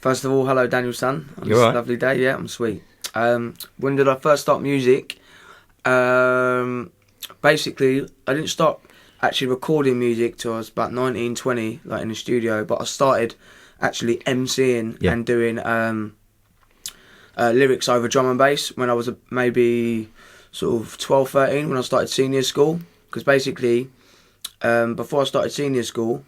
First of all, hello Daniel son. On You're this right. lovely day, yeah, I'm sweet. When did I first start music? Basically, I didn't start actually recording music till I was about 19, 20, like in the studio, but I started actually MCing and doing lyrics over drum and bass when I was maybe sort of 12, 13, when I started senior school. Because basically, before I started senior school,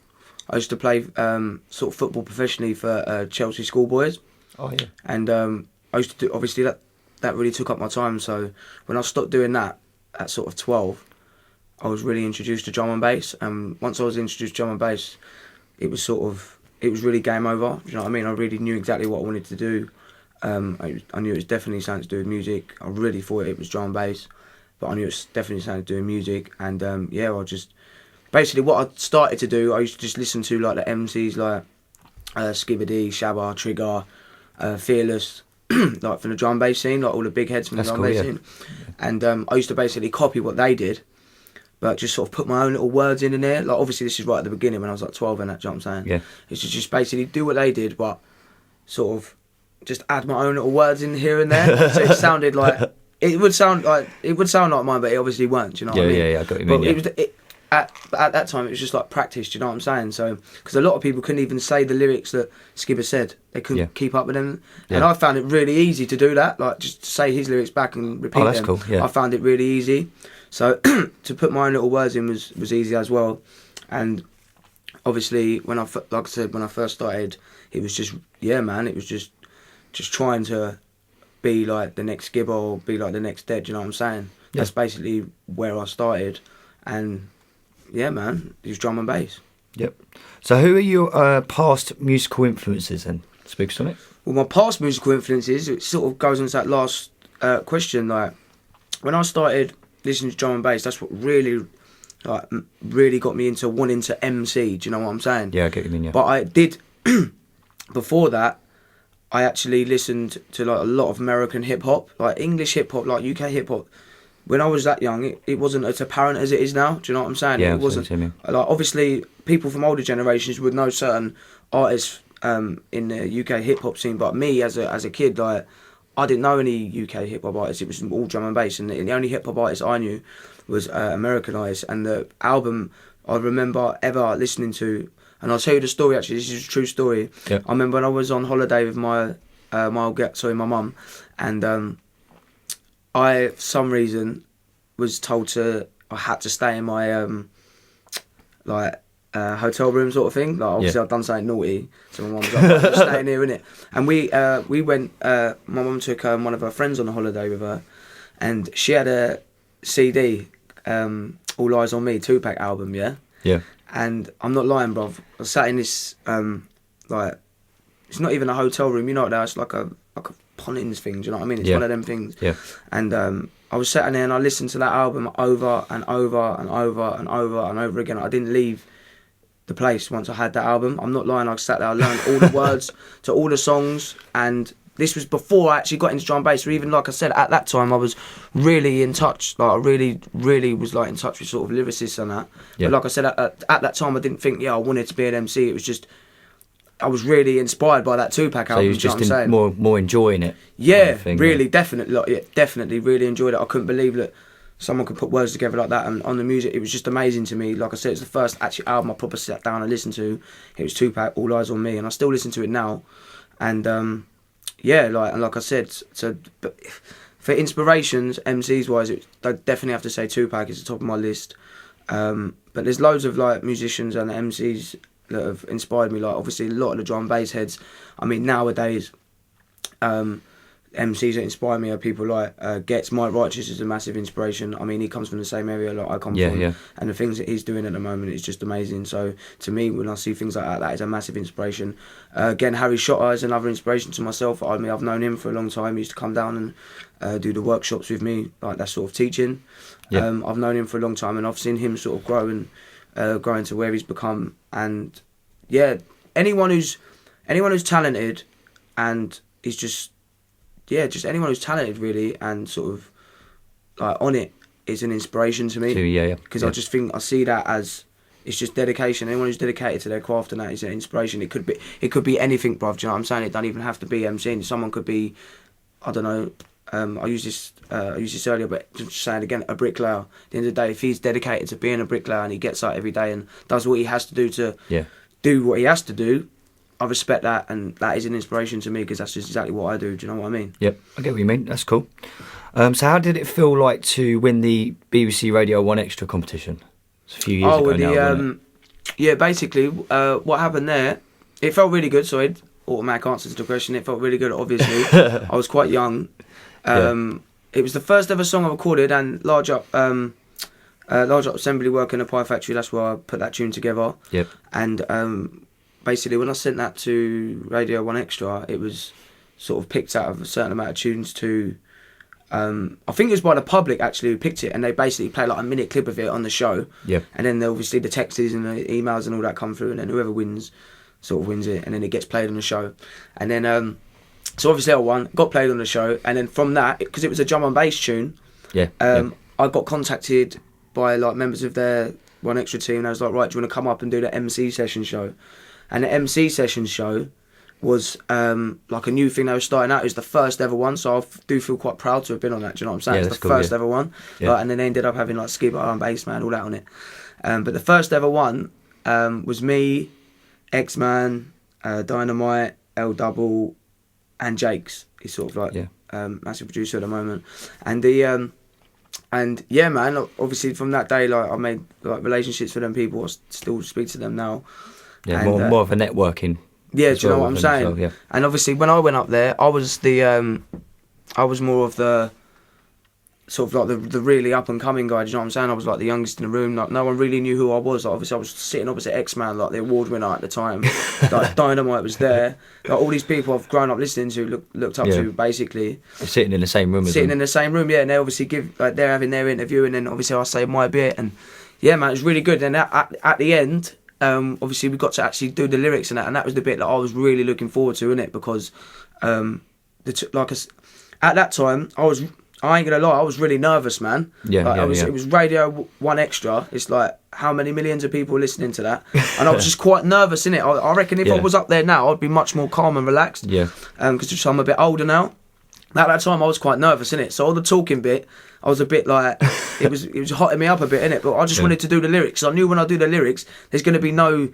I used to play sort of football professionally for Chelsea schoolboys. Oh yeah. And I used to do, obviously that really took up my time. So when I stopped doing that at sort of 12, I was really introduced to drum and bass. And once I was introduced to drum and bass, it was really game over. Do you know what I mean? I really knew exactly what I wanted to do. I knew it was definitely something to do with music. I really thought it was drum and bass, but I knew it was definitely something to do with music. And I just basically what I started to do, I used to just listen to like the MCs like Skibbity, Shabba, Trigger, Fearless, like from the drum and bass scene, like all the big heads from the drum and bass scene. And I used to basically copy what they did, but just sort of put my own little words in there. Like obviously this is right at the beginning when I was like 12 and that, do you know what I'm saying? Yeah. It's just basically do what they did, but sort of just add my own little words in here and there. So it sounded like, it would sound like mine, but it obviously weren't, do you know what I mean? Yeah, I got what you mean. But it was, at that time, it was just like practice, do you know what I'm saying? So, because a lot of people couldn't even say the lyrics that Skibber said. They couldn't keep up with them. And I found it really easy to do that, like just to say his lyrics back and repeat them. Oh, that's cool, yeah. I found it really easy. So, to put my own little words in was easy as well. And obviously, like I said, when I first started, it was just, it was just trying to be like the next Skibber or be like the next Dead, you know what I'm saying? Yeah. That's basically where I started. And yeah, man, it was drum and bass. Yep. So who are your past musical influences then, Spookasonic? Well, my past musical influences, it sort of goes on to that last question. Like, when I started listening to drum and bass, that's what really got me into wanting to MC. Do you know what I'm saying? Yeah, I get what you mean, yeah. But I did, before that, I actually listened to like a lot of American hip hop, like English hip hop, like UK hip hop. When I was that young, it wasn't as apparent as it is now. Do you know what I'm saying? Yeah, it wasn't. Like obviously, people from older generations would know certain artists in the UK hip hop scene, but me as a kid, like I didn't know any UK hip hop artists. It was all drum and bass, and the only hip hop artist I knew was Americanized. And the album I remember ever listening to, and I'll tell you the story. Actually, this is a true story. Yep. I remember when I was on holiday with my mum, and I, for some reason, was told I had to stay in my hotel room sort of thing. Like obviously I'd done something naughty, so my mum was like, "I'm just staying here, innit?" And we went. My mum took one of her friends on a holiday with her, and she had a CD, All Eyes on Me, Tupac album, yeah. Yeah. And I'm not lying, bruv. I sat in this it's not even a hotel room, you know what that? It's like a Pontins thing, do you know what I mean? It's one of them things. Yeah. And I was sitting there and I listened to that album over and over and over and over and over again. I didn't leave the place once I had that album. I'm not lying, I sat there, I learned all the words to all the songs, and this was before I actually got into drum and bass, or even like I said, at that time I was really in touch, like I really was like in touch with sort of lyricists and that. Yeah. But like I said, at that time I didn't think, I wanted to be an MC, it was just, I was really inspired by that Tupac album. So you was just more enjoying it. Yeah, kind of thing, really, definitely really enjoyed it. I couldn't believe that someone could put words together like that, and on the music, it was just amazing to me. Like I said, it's the first actual album I proper sat down and listened to. It was Tupac, All Eyes on Me, and I still listen to it now. And like I said, but for inspirations, MCs wise, I definitely have to say Tupac is the top of my list. But there's loads of like musicians and MCs that have inspired me, like obviously a lot of the drum and bass heads. I mean, nowadays MCs that inspire me are people like Gets. Mike Righteous is a massive inspiration. I mean, he comes from the same area like I come from, and the things that he's doing at the moment is just amazing. So to me, when I see things like that is a massive inspiration. Again, Harry Shotter is another inspiration to myself. I mean, I've known him for a long time. He used to come down and do the workshops with me, like that sort of teaching. I've known him for a long time, and I've seen him sort of grow and growing to where he's become. And anyone who's talented and is just anyone who's talented really and sort of like on it is an inspiration to me. Yeah. Because I just think I see that as It's just dedication. Anyone who's dedicated to their craft and that is an inspiration. It could be anything, bruv. Do you know what I'm saying? It don't even have to be MCing. Someone could be, I don't know. I used this earlier, but just saying again, a bricklayer. At the end of the day, if he's dedicated to being a bricklayer and he gets out every day and does what he has to do to do what he has to do, I respect that, and that is an inspiration to me because that's just exactly what I do. Do you know what I mean? Yep, I get what you mean. That's cool. So how did it feel like to win the BBC Radio 1 Extra competition? It's a few years ago now, wasn't it? Yeah, basically, what happened there, it felt really good. So automatic answer to the question, it felt really good, obviously. I was quite young. It was the first ever song I recorded, and large up assembly work in a pie factory. That's where I put that tune together. Yep. And basically, when I sent that to Radio 1 Extra, it was sort of picked out of a certain amount of tunes to. I think it was by the public actually who picked it, and they basically play like a minute clip of it on the show. Yep. And then obviously the texts and the emails and all that come through, and then whoever wins sort of wins it, and then it gets played on the show. And then so obviously I won, got played on the show, and then from that, because it was a drum and bass tune, I got contacted by like members of their 1 Extra team, and I was like, right, do you want to come up and do the MC session show? And the MC session show was like a new thing they were starting out. It was the first ever one, so I do feel quite proud to have been on that. Do you know what I'm saying? Yeah, it's the cool, first ever one. Yeah. And then they ended up having like Ski Bar and Bassman, all that on it. But the first ever one was me, X-Man, Dynamite, L Double, and Jake's. He's sort of like massive producer at the moment. And the and yeah, man, obviously from that day, like I made like relationships with them people. I still speak to them now. Yeah, and, more of a networking. Yeah, do you know what I'm saying? Well, yeah. And obviously, when I went up there, I was I was more of the sort of like the really up and coming guy. Do you know what I'm saying? I was like the youngest in the room. Like no one really knew who I was. Like, obviously, I was sitting opposite X-Man, like the award winner at the time. Like Dynamite was there. Like all these people I've grown up listening to, looked up to, basically. You're sitting in the same room as them. Sitting in the same room, yeah. And they obviously they're having their interview, and then obviously I say my bit, and yeah, man, it was really good. And at the end. Obviously we got to actually do the lyrics and that was the bit that I was really looking forward to, innit? Because at that time I ain't gonna lie, I was really nervous, man. It was Radio 1 Extra. It's like how many millions of people listening to that, and I was just quite nervous, innit? I reckon if I was up there now, I'd be much more calm and relaxed. Yeah. Because I'm a bit older now. At that time, I was quite nervous, innit? So all the talking bit, I was a bit like, it was hotting me up a bit, innit? But I just wanted to do the lyrics. I knew when I do the lyrics, there's going to be no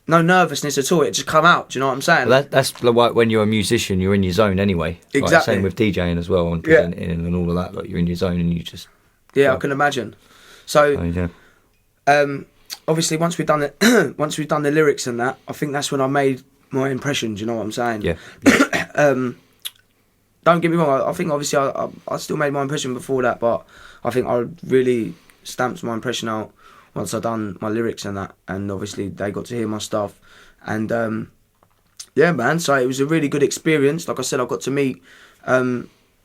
nervousness at all. It just come out. Do you know what I'm saying? Well, that's like when you're a musician, you're in your zone anyway. Exactly. Like, same with DJing as well and presenting and all of that. Like you're in your zone and you just. Yeah, I can imagine. So, obviously, once we've done the lyrics and that, I think that's when I made my impression. Do you know what I'm saying? Yeah. Don't get me wrong, I think obviously I still made my impression before that, but I think I really stamped my impression out once I'd done my lyrics and that, and obviously they got to hear my stuff. And yeah, man, so it was a really good experience. Like I said, I got to meet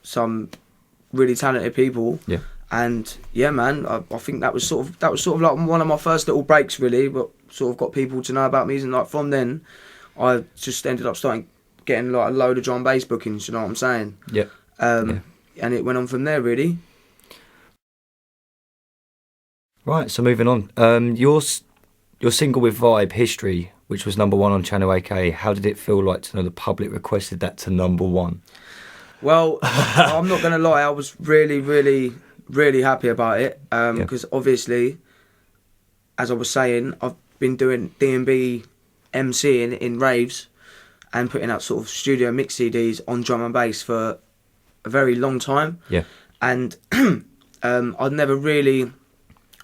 some really talented people. Yeah. And yeah, man, I think that was sort of like one of my first little breaks, really, but sort of got people to know about me. And like from then, I just ended up getting like a load of drum and bass bookings, you know what I'm saying? Yeah. And it went on from there, really. Right, so moving on. Your single with Vibe, History, which was number 1 on Channel AK, how did it feel like to know the public requested that to number 1? Well, I'm not going to lie, I was really, really, really happy about it. Because obviously, as I was saying, I've been doing D&B MCing in raves and putting out sort of studio mix CDs on drum and bass for a very long time. Yeah. And I'd never really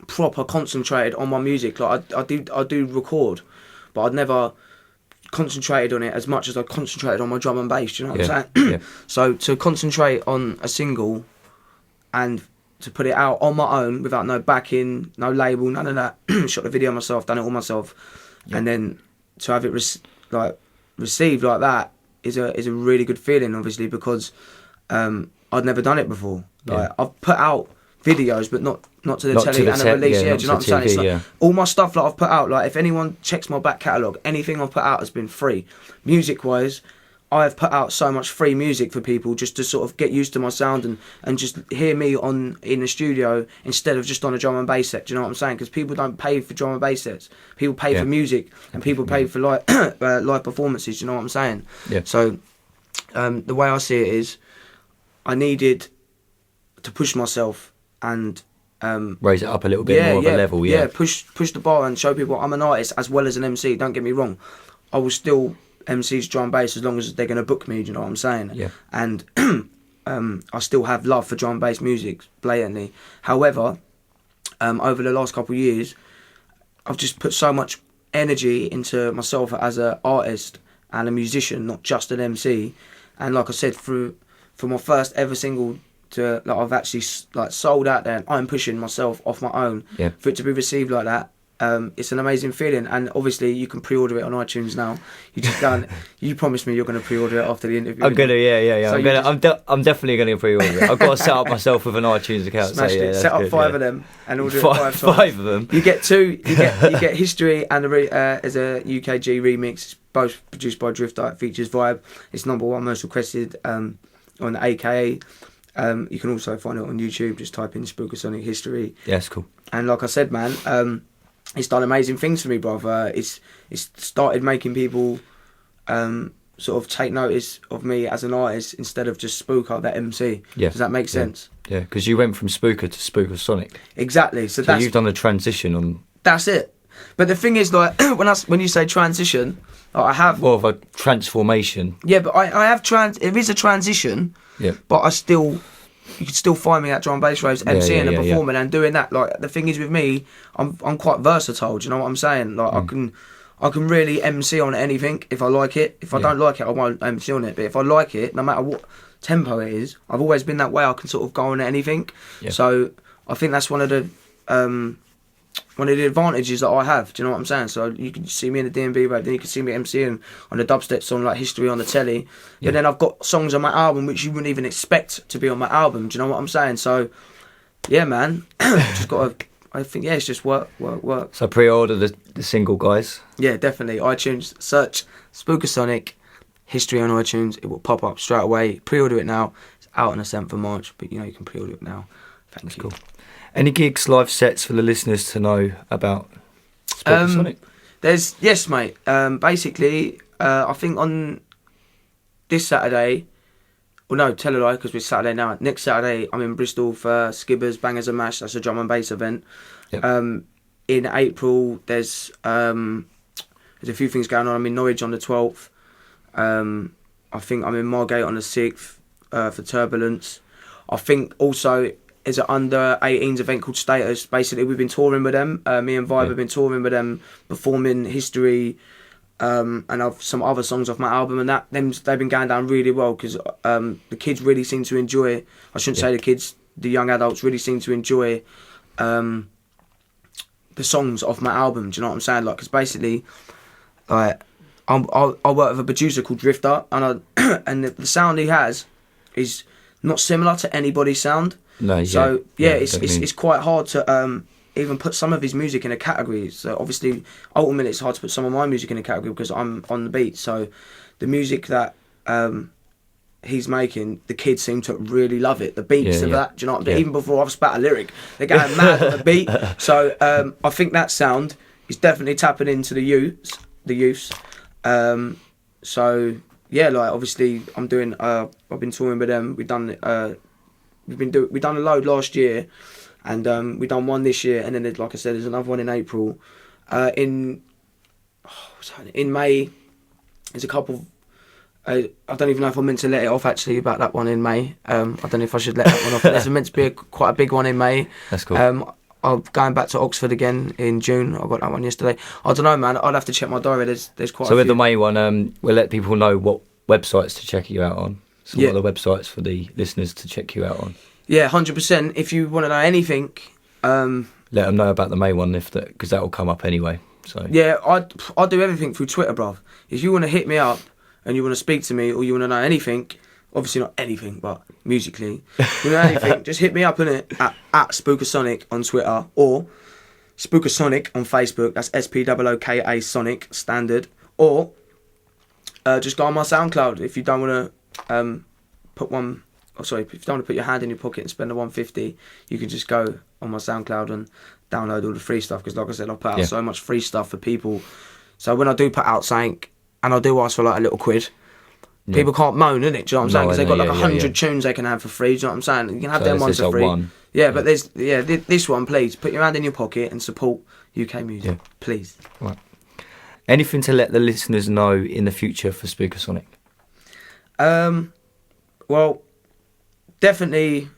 proper concentrated on my music. Like I do record, but I'd never concentrated on it as much as I concentrated on my drum and bass. Do you know what I'm saying? Yeah. So to concentrate on a single and to put it out on my own without no backing, no label, none of that. Shot the video myself, done it all myself, and then to have it received like that is a really good feeling, obviously, because I'd never done it before. Like I've put out videos, but not to the telly and a release. Yeah, do you know what I'm saying? It's like, all my stuff that I've put out, like if anyone checks my back catalogue, anything I've put out has been free. Music wise, I have put out so much free music for people just to sort of get used to my sound and just hear me in the studio instead of just on a drum and bass set. Do you know what I'm saying? Because people don't pay for drum and bass sets. People pay for music, and people pay for live performances. Do you know what I'm saying? Yeah. So the way I see it is, I needed to push myself and raise it up a little bit more of a level. Push the bar and show people I'm an artist as well as an MC. Don't get me wrong, I will still MC's drum and bass as long as they're going to book me. Do you know what I'm saying? Yeah. And I still have love for drum and bass music blatantly. However, over the last couple of years, I've just put so much energy into myself as an artist and a musician, not just an MC. And like I said, for my first ever single, to like I've actually like sold out there, and I'm pushing myself off my own. Yeah. For it to be received like that, it's an amazing feeling. And obviously you can pre-order it on iTunes now. You just don't. You promised me you're going to pre-order it after the interview. I'm gonna, yeah. So I'm definitely gonna pre-order it. I've got to set up myself with an iTunes account. Smashed it. Set up 5 of them and order it 5 times. 5 of them. You get 2. You get History and as a UKG remix. It's both produced by Drifter. It features Vibe. It's #1 most requested on the AKA. You can also find it on YouTube. Just type in Spookasonic History. Yeah, that's cool. And like I said, man, it's done amazing things for me, brother. It's started making people sort of take notice of me as an artist instead of just Spooker, that MC. Yeah. Does that make sense? Yeah, because you went from Spooker to Spookasonic. Exactly. So you've done a transition on. That's it. But the thing is, like, when you say transition, like, I have more of a transformation. Yeah, but I have It is a transition. Yeah. But you can still find me at drum and bass raves, MCing and performing and doing that. Like, the thing is with me, I'm quite versatile. Do you know what I'm saying? Like, I can really MC on anything if I like it. If I don't like it, I won't MC on it. But if I like it, no matter what tempo it is, I've always been that way. I can sort of go on anything. Yeah. So I think that's one of the advantages that I have. Do you know what I'm saying? So you can see me in the D&B rave, then you can see me MCing on the dubstep song like History on the telly. Yeah. But then I've got songs on my album which you wouldn't even expect to be on my album. Do you know what I'm saying? So yeah, man, just got to. I think it's just work. So pre-order the single, guys. Yeah, definitely. iTunes, search Spookasonic History on iTunes. It will pop up straight away. Pre-order it now. It's out on the 7th of March, but you can pre-order it now. Thank you. Cool. Any gigs, live sets for the listeners to know about Spookasonic? Yes, mate. Basically, I think on this Saturday. Well, no, tell a lie, because we're Saturday now. Next Saturday, I'm in Bristol for Skibbers, Bangers and Mash. That's a drum and bass event. Yep. In April, there's a few things going on. I'm in Norwich on the 12th. I think I'm in Margate on the 6th for Turbulence. I think also there's an under-18s event called Status. Basically, we've been touring with them. Me and Vibe have been touring with them, performing History, and I've some other songs off my album, and they've been going down really well because the kids really seem to enjoy. I shouldn't say the kids, the young adults really seem to enjoy the songs off my album. Do you know what I'm saying? Like, because basically, like, I work with a producer called Drifter, and and the sound he has is not similar to anybody's sound. No, so it's quite hard to even put some of his music in a category. So obviously, ultimately, it's hard to put some of my music in a category because I'm on the beat. So the music that he's making, the kids seem to really love it. The beats of that, do you know what I mean? Even before I've spat a lyric, they're going mad on the beat. So I think that sound is definitely tapping into the youths. So yeah, like obviously I'm doing. I've been touring with them. We've done a load last year. And we done one this year, and then like I said, there's another one in April. In May, there's a couple. I don't even know if I'm meant to let it off actually about that one in May. I don't know if I should let that one off. There's meant to be quite a big one in May. That's cool. I'm going back to Oxford again in June. I got that one yesterday. I don't know, man. I'd have to check my diary. There's quite. So a with few. the May one, we'll let people know what websites to check you out on. So what are the websites for the listeners to check you out on? Yeah, 100%. If you want to know anything, let them know about the May one because that will come up anyway. So yeah, I do everything through Twitter, bruv. If you want to hit me up and you want to speak to me or you want to know anything, obviously not anything, but musically, you know anything, just hit me up in it at Spookasonic on Twitter or Spookasonic on Facebook. That's SPOOKA Sonic standard. Or Just go on my SoundCloud if you don't want to if you don't want to put your hand in your pocket and spend the 150, you can just go on my SoundCloud and download all the free stuff. Because like I said, I put out so much free stuff for people. So when I do put out something, and I do ask for like a little quid, people can't moan, innit? Do you know what I'm saying? Because they've got like 100 tunes they can have for free. Do you know what I'm saying? You can have them ones for free. But there's this one, please put your hand in your pocket and support UK music, please. Right. Anything to let the listeners know in the future for Spookasonic? Well, definitely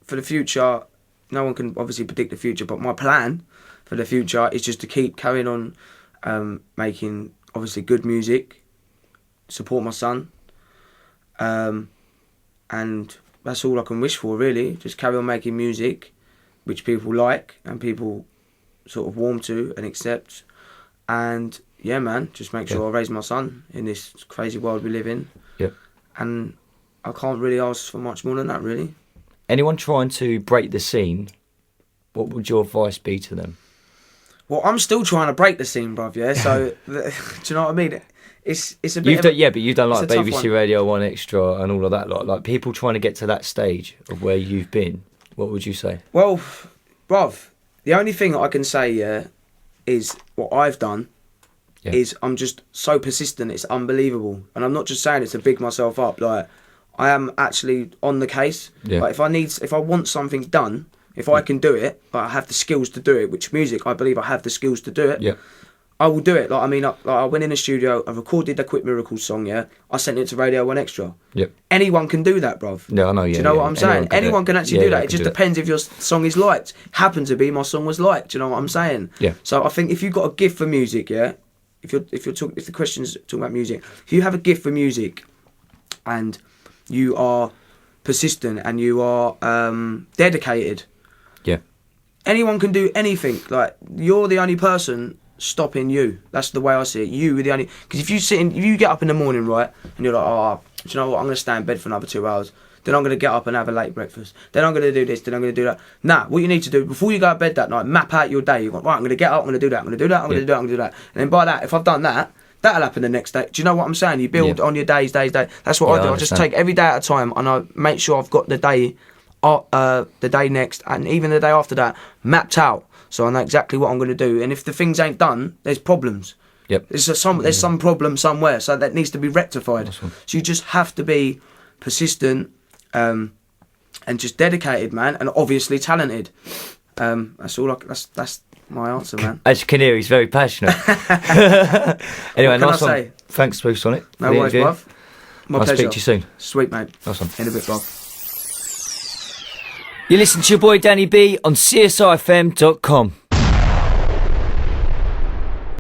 for the future, no one can obviously predict the future, but my plan for the future is just to keep carrying on making obviously good music, support my son, and that's all I can wish for really. Just carry on making music which people like and people sort of warm to and accept, and yeah man, just make sure I raise my son in this crazy world we live in. And I can't really ask for much more than that, really. Anyone trying to break the scene, what would your advice be to them? Well, I'm still trying to break the scene, bruv, yeah? So, do you know what I mean? It's a bit but you've done like BBC Radio 1 Extra and all of that lot. Like, people trying to get to that stage of where you've been, what would you say? Well, bruv, the only thing I can say, is what I've done is I'm just so persistent, it's unbelievable. And I'm not just saying it to big myself up, like, I am actually on the case. Like if I want something done, if I can do it, but I have the skills to do it, which music, I believe I have the skills to do it, I will do it. Like, I mean, I went in the studio, I recorded the Quick Miracles song, I sent it to Radio 1 Extra. Anyone can do that, bruv. Yeah, I know, Do you know what I'm saying? Anyone can actually do that. It just depends if your song is liked. Happened to be my song was liked, do you know what I'm saying? So I think if you've got a gift for music, if the question's talking about music, if you have a gift for music and you are persistent and you are dedicated, anyone can do anything. Like, you're the only person stopping you. That's the way I see it. You were the only... Because if you get up in the morning, right, and you're like, oh, do you know what, I'm going to stay in bed for another 2 hours, then I'm going to get up and have a late breakfast, then I'm going to do this, then I'm going to do that. Nah, what you need to do, before you go to bed that night, map out your day. You're like, right, I'm going to get up, I'm going to do that, I'm going to do that, I'm going to do that, I'm going to do that. And then by that, if I've done that, that'll happen the next day. Do you know what I'm saying? You build on your days. That's what I do. I just take every day at a time, and I make sure I've got the day next, and even the day after that mapped out, so I know exactly what I'm going to do. And if the things ain't done, there's problems. There's some problem somewhere, so that needs to be rectified. So you just have to be persistent, and just dedicated, man, and obviously talented. That's all. That's my answer, man. As you can hear, he's very passionate. Anyway, nice one. Thanks, Spookasonic. No worries, bruv. I'll speak to you soon. Sweet, mate. Nice one. In a bit, bruv. You listen to your boy Danny B on CSIFM.com.